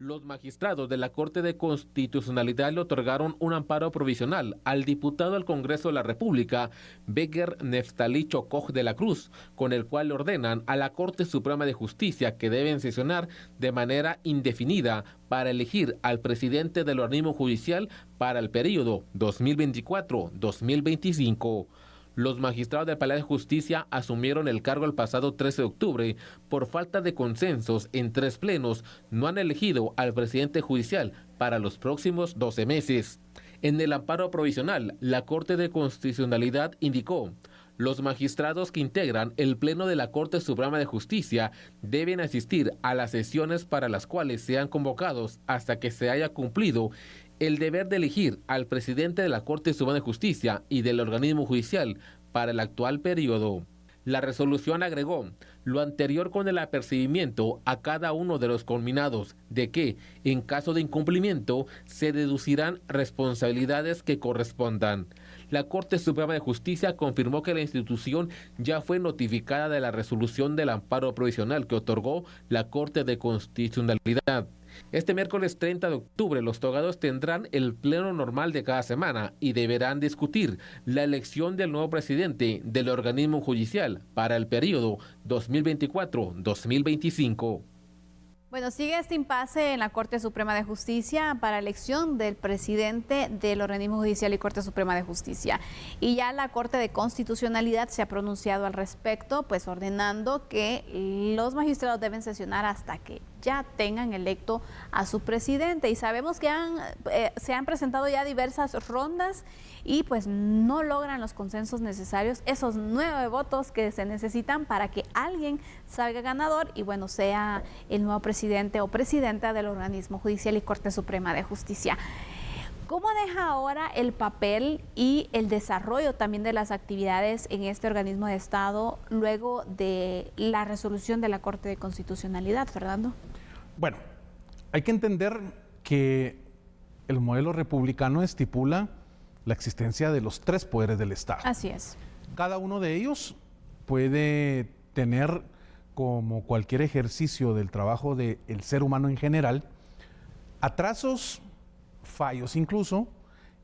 Los magistrados de la Corte de Constitucionalidad le otorgaron un amparo provisional al diputado al Congreso de la República, Becker Neftalí Chocoj de la Cruz, con el cual le ordenan a la Corte Suprema de Justicia que deben sesionar de manera indefinida para elegir al presidente del organismo judicial para el periodo 2024-2025. Los magistrados del Palacio de Justicia asumieron el cargo el pasado 13 de octubre. Por falta de consensos en 3 plenos, no han elegido al presidente judicial para los próximos 12 meses. En el amparo provisional, la Corte de Constitucionalidad indicó: los magistrados que integran el Pleno de la Corte Suprema de Justicia deben asistir a las sesiones para las cuales sean convocados hasta que se haya cumplido el deber de elegir al presidente de la Corte Suprema de Justicia y del organismo judicial para el actual periodo. La resolución agregó lo anterior con el apercibimiento a cada uno de los conminados de que, en caso de incumplimiento, se deducirán responsabilidades que correspondan. La Corte Suprema de Justicia confirmó que la institución ya fue notificada de la resolución del amparo provisional que otorgó la Corte de Constitucionalidad. Este miércoles 30 de octubre los togados tendrán el pleno normal de cada semana y deberán discutir la elección del nuevo presidente del organismo judicial para el periodo 2024-2025. Bueno, sigue este impasse en la Corte Suprema de Justicia para elección del presidente del organismo judicial y Corte Suprema de Justicia. Y ya la Corte de Constitucionalidad se ha pronunciado al respecto, pues ordenando que los magistrados deben sesionar hasta que ya tengan electo a su presidente. Y sabemos que se han presentado ya diversas rondas y pues no logran los consensos necesarios, esos 9 votos que se necesitan para que alguien salga ganador y bueno, sea el nuevo presidente o presidenta del organismo judicial y Corte Suprema de Justicia. ¿Cómo deja ahora el papel y el desarrollo también de las actividades en este organismo de Estado luego de la resolución de la Corte de Constitucionalidad, Fernando? Bueno, hay que entender que el modelo republicano estipula la existencia de los 3 poderes del Estado. Así es. Cada uno de ellos puede tener, como cualquier ejercicio del trabajo del ser humano en general, atrasos, fallos incluso,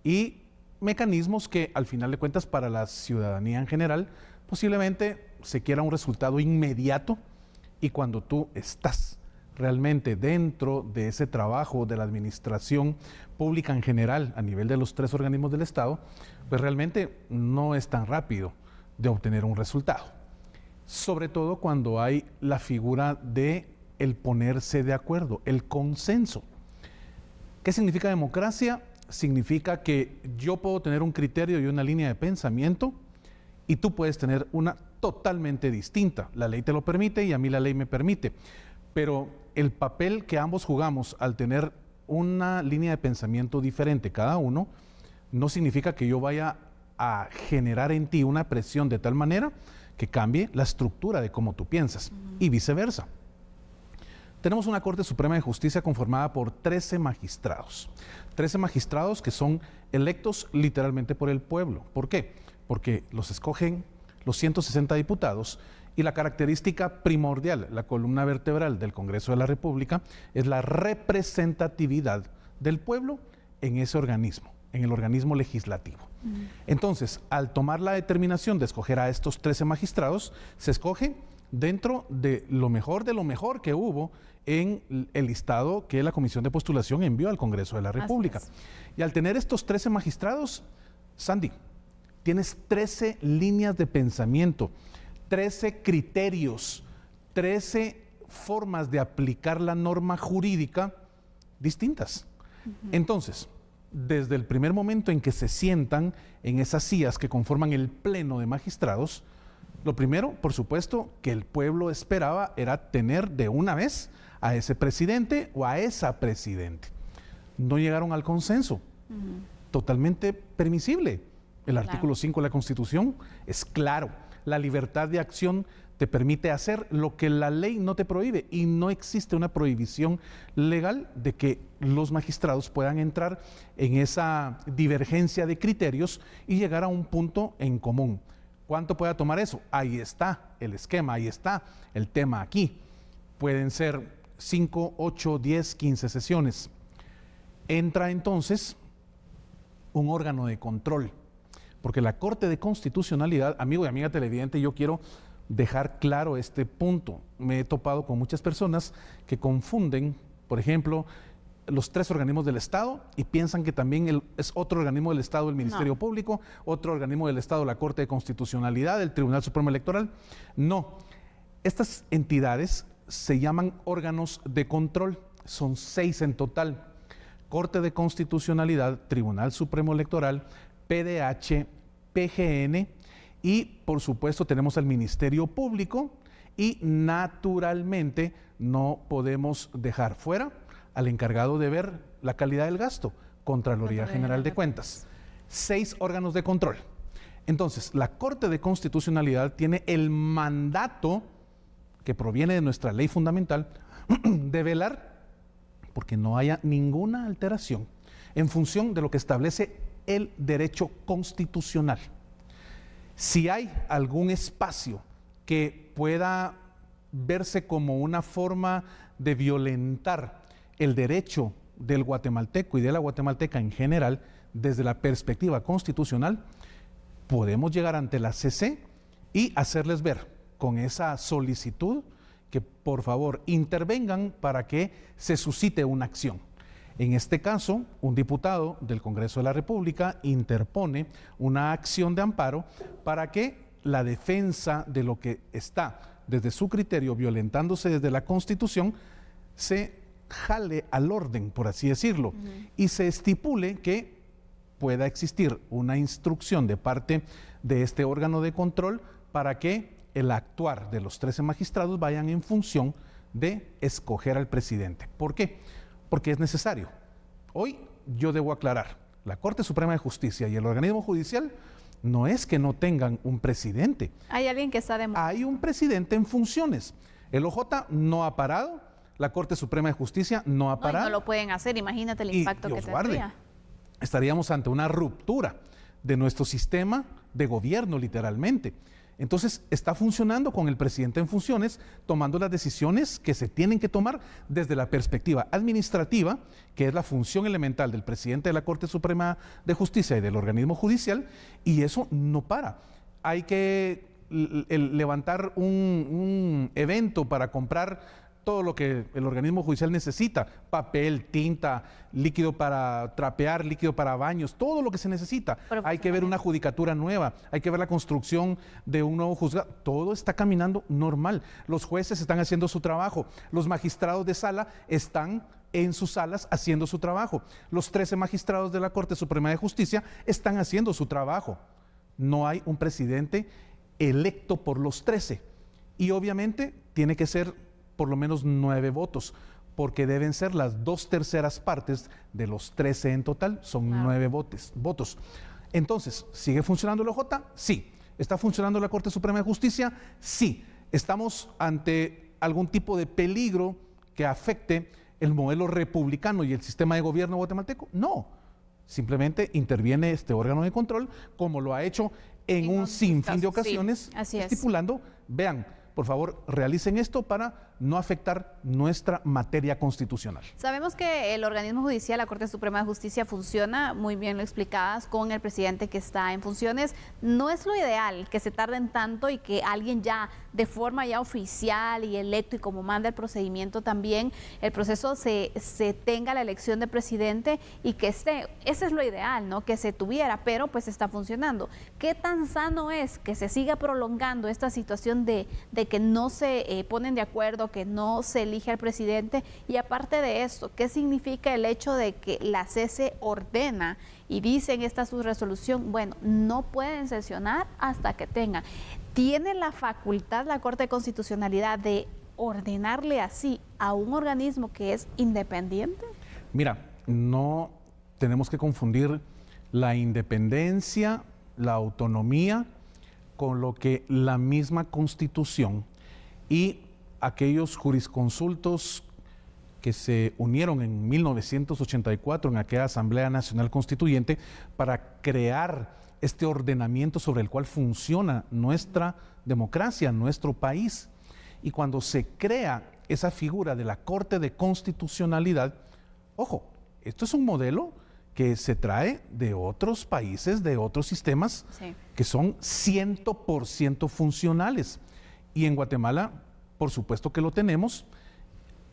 y mecanismos que al final de cuentas para la ciudadanía en general posiblemente se quiera un resultado inmediato, y cuando tú estás realmente dentro de ese trabajo de la administración pública en general a nivel de los 3 organismos del Estado, pues realmente no es tan rápido de obtener un resultado. Sobre todo cuando hay la figura de el ponerse de acuerdo, el consenso. ¿Qué significa democracia? Significa que yo puedo tener un criterio y una línea de pensamiento y tú puedes tener una totalmente distinta. La ley te lo permite y a mí la ley me permite. Pero el papel que ambos jugamos al tener una línea de pensamiento diferente cada uno, no significa que yo vaya a generar en ti una presión de tal manera que cambie la estructura de cómo tú piensas y viceversa. Tenemos una Corte Suprema de Justicia conformada por 13 magistrados. 13 magistrados que son electos literalmente por el pueblo. ¿Por qué? Porque los escogen los 160 diputados. Y la característica primordial, la columna vertebral del Congreso de la República, es la representatividad del pueblo en ese organismo, en el organismo legislativo. Entonces, al tomar la determinación de escoger a estos 13 magistrados, se escoge dentro de lo mejor que hubo en el listado que la Comisión de Postulación envió al Congreso de la República. Y al tener estos 13 magistrados, Sandy, tienes 13 líneas de pensamiento, 13 criterios, 13 formas de aplicar la norma jurídica distintas. Entonces, desde el primer momento en que se sientan en esas sillas que conforman el pleno de magistrados, lo primero, por supuesto, que el pueblo esperaba era tener de una vez a ese presidente o a esa presidente. No llegaron al consenso, totalmente permisible. El artículo 5 de la Constitución es claro. La libertad de acción te permite hacer lo que la ley no te prohíbe y no existe una prohibición legal de que los magistrados puedan entrar en esa divergencia de criterios y llegar a un punto en común. ¿Cuánto puede tomar eso? Ahí está el esquema, ahí está el tema aquí. Pueden ser 5, 8, 10, 15 sesiones. Entra entonces un órgano de control, porque la Corte de Constitucionalidad, amigo y amiga televidente, yo quiero dejar claro este punto. Me he topado con muchas personas que confunden, por ejemplo, los 3 organismos del Estado y piensan que también es otro organismo del Estado el Ministerio Público, otro organismo del Estado la Corte de Constitucionalidad, el Tribunal Supremo Electoral. No, estas entidades se llaman órganos de control, son 6 en total: Corte de Constitucionalidad, Tribunal Supremo Electoral, PDH, PGN y por supuesto tenemos al Ministerio Público, y naturalmente no podemos dejar fuera al encargado de ver la calidad del gasto, Contraloría General de Cuentas. 6 órganos de control. Entonces, la Corte de Constitucionalidad tiene el mandato que proviene de nuestra ley fundamental de velar porque no haya ninguna alteración en función de lo que establece el derecho constitucional. Si hay algún espacio que pueda verse como una forma de violentar el derecho del guatemalteco y de la guatemalteca en general, desde la perspectiva constitucional, podemos llegar ante la CC y hacerles ver con esa solicitud que por favor intervengan para que se suscite una acción. En este caso, un diputado del Congreso de la República interpone una acción de amparo para que la defensa de lo que está desde su criterio violentándose desde la Constitución se jale al orden, por así decirlo, y se estipule que pueda existir una instrucción de parte de este órgano de control para que el actuar de los 13 magistrados vayan en función de escoger al presidente. ¿Por qué? Porque es necesario. Hoy yo debo aclarar, la Corte Suprema de Justicia y el organismo judicial no es que no tengan un presidente. Hay alguien que está de... Hay un presidente en funciones. El OJ no ha parado, la Corte Suprema de Justicia no ha parado. No lo pueden hacer, imagínate el impacto que tendría. Estaríamos ante una ruptura de nuestro sistema de gobierno, literalmente. Entonces, está funcionando con el presidente en funciones, tomando las decisiones que se tienen que tomar desde la perspectiva administrativa, que es la función elemental del presidente de la Corte Suprema de Justicia y del organismo judicial, y eso no para. Hay que levantar un evento para comprar todo lo que el organismo judicial necesita: papel, tinta, líquido para trapear, líquido para baños, todo lo que se necesita. Hay que ver una judicatura nueva, hay que ver la construcción de un nuevo juzgado. Todo está caminando normal. Los jueces están haciendo su trabajo, los magistrados de sala están en sus salas haciendo su trabajo, los 13 magistrados de la Corte Suprema de Justicia están haciendo su trabajo. No hay un presidente electo por los 13 y obviamente tiene que ser por lo menos 9 votos, porque deben ser las 2/3 partes de los 13 en total, son 9 votos. Entonces, ¿sigue funcionando el OJ? Sí. ¿Está funcionando la Corte Suprema de Justicia? Sí. ¿Estamos ante algún tipo de peligro que afecte el modelo republicano y el sistema de gobierno guatemalteco? No. Simplemente interviene este órgano de control, como lo ha hecho en un sinfín de ocasiones, estipulando, vean, por favor, realicen esto para no afectar nuestra materia constitucional. Sabemos que el organismo judicial, la Corte Suprema de Justicia, funciona, muy bien lo explicabas, con el presidente que está en funciones. No es lo ideal que se tarden tanto y que alguien ya de forma ya oficial y electo y como manda el procedimiento también, el proceso se tenga la elección de presidente y que esté. Ese es lo ideal, ¿no? Que se tuviera, pero pues está funcionando. ¿Qué tan sano es que se siga prolongando esta situación de que no se ponen de acuerdo, que no se elige al presidente? Y aparte de esto, ¿qué significa el hecho de que la CC ordena y dice en esta su resolución, bueno, no pueden sesionar hasta que tengan? ¿Tiene la facultad la Corte de Constitucionalidad de ordenarle así a un organismo que es independiente? Mira, no tenemos que confundir la independencia, la autonomía, con lo que la misma Constitución y aquellos jurisconsultos que se unieron en 1984 en aquella Asamblea Nacional Constituyente para crear este ordenamiento sobre el cual funciona nuestra democracia, nuestro país. Y cuando se crea esa figura de la Corte de Constitucionalidad, ojo, esto es un modelo que se trae de otros países, de otros sistemas, sí, que son 100% funcionales. Y en Guatemala, por supuesto que lo tenemos.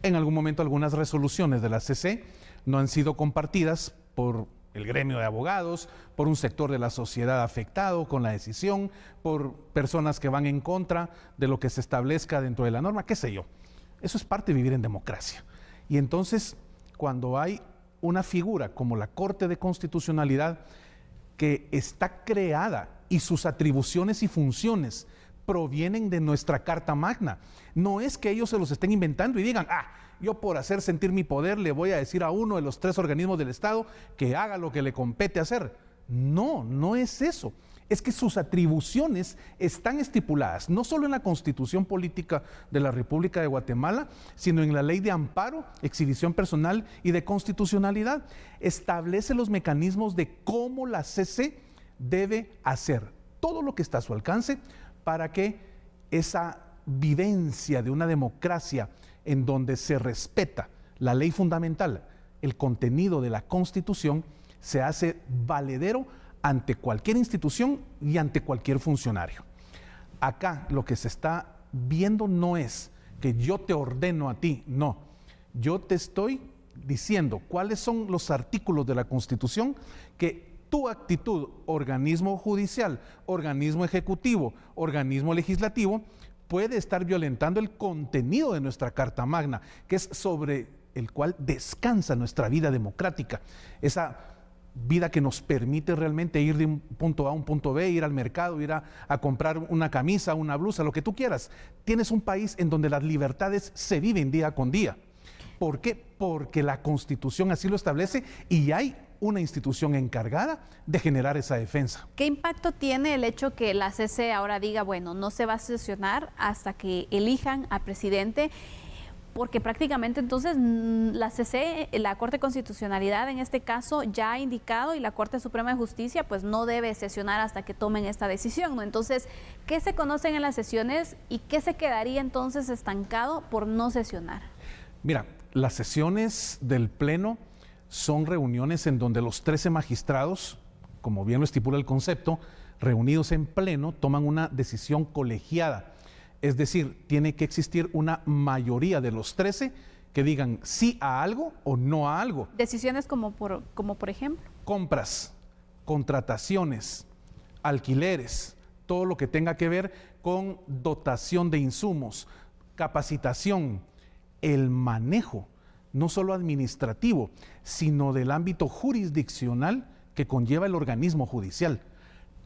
En algún momento algunas resoluciones de la CC no han sido compartidas por el gremio de abogados, por un sector de la sociedad afectado con la decisión, por personas que van en contra de lo que se establezca dentro de la norma, qué sé yo. Eso es parte de vivir en democracia. Y entonces, cuando hay una figura como la Corte de Constitucionalidad que está creada y sus atribuciones y funciones provienen de nuestra Carta Magna, no es que ellos se los estén inventando y digan, yo por hacer sentir mi poder le voy a decir a uno de los 3 organismos del Estado que haga lo que le compete hacer. No, no es eso. Es que sus atribuciones están estipuladas no solo en la Constitución Política de la República de Guatemala, sino en la Ley de Amparo, Exhibición Personal y de Constitucionalidad. Establece los mecanismos de cómo la CC debe hacer todo lo que está a su alcance para que esa vivencia de una democracia en donde se respeta la ley fundamental, el contenido de la Constitución, se hace valedero ante cualquier institución y ante cualquier funcionario. Acá lo que se está viendo no es que yo te ordeno a ti, no. Yo te estoy diciendo cuáles son los artículos de la Constitución que tu actitud, organismo judicial, organismo ejecutivo, organismo legislativo, puede estar violentando el contenido de nuestra Carta Magna, que es sobre el cual descansa nuestra vida democrática. Esa vida que nos permite realmente ir de un punto A a un punto B, ir al mercado, ir a comprar una camisa, una blusa, lo que tú quieras. Tienes un país en donde las libertades se viven día con día. ¿Por qué? Porque la Constitución así lo establece y hay una institución encargada de generar esa defensa. ¿Qué impacto tiene el hecho que la CC ahora diga, bueno, no se va a sesionar hasta que elijan al presidente? Porque prácticamente entonces la CC, la Corte de Constitucionalidad en este caso ya ha indicado y la Corte Suprema de Justicia pues no debe sesionar hasta que tomen esta decisión, ¿no? Entonces, ¿qué se conocen en las sesiones y qué se quedaría entonces estancado por no sesionar? Mira, las sesiones del Pleno son reuniones en donde los 13 magistrados, como bien lo estipula el concepto, reunidos en pleno, toman una decisión colegiada. Es decir, tiene que existir una mayoría de los 13 que digan sí a algo o no a algo. Decisiones como por ejemplo. Compras, contrataciones, alquileres, todo lo que tenga que ver con dotación de insumos, capacitación, el manejo, no solo administrativo, sino del ámbito jurisdiccional que conlleva el organismo judicial.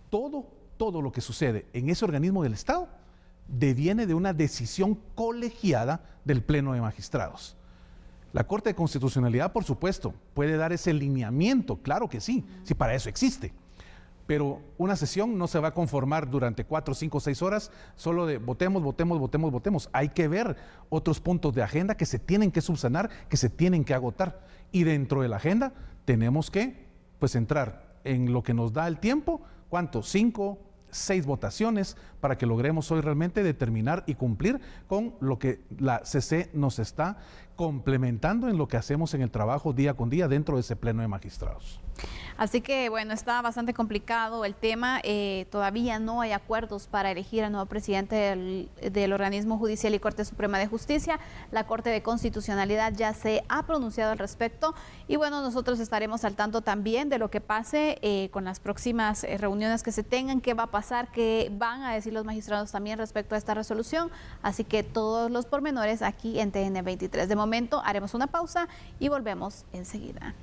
Todo lo que sucede en ese organismo del Estado deviene de una decisión colegiada del Pleno de Magistrados. La Corte de Constitucionalidad, por supuesto, puede dar ese lineamiento, claro que sí, si para eso existe. Pero una sesión no se va a conformar durante 4, 5, 6 horas solo de votemos. Hay que ver otros puntos de agenda que se tienen que subsanar, que se tienen que agotar. Y dentro de la agenda tenemos que entrar en lo que nos da el tiempo, ¿cuánto? 5, 6 votaciones para que logremos hoy realmente determinar y cumplir con lo que la CC nos está complementando en lo que hacemos en el trabajo día con día dentro de ese Pleno de Magistrados. Así que bueno, está bastante complicado el tema, todavía no hay acuerdos para elegir al nuevo presidente del organismo judicial y Corte Suprema de Justicia. La Corte de Constitucionalidad ya se ha pronunciado al respecto y bueno, nosotros estaremos al tanto también de lo que pase con las próximas reuniones que se tengan, qué va a pasar, qué van a decir los magistrados también respecto a esta resolución, así que todos los pormenores aquí en TN 23. De momento haremos una pausa y volvemos enseguida.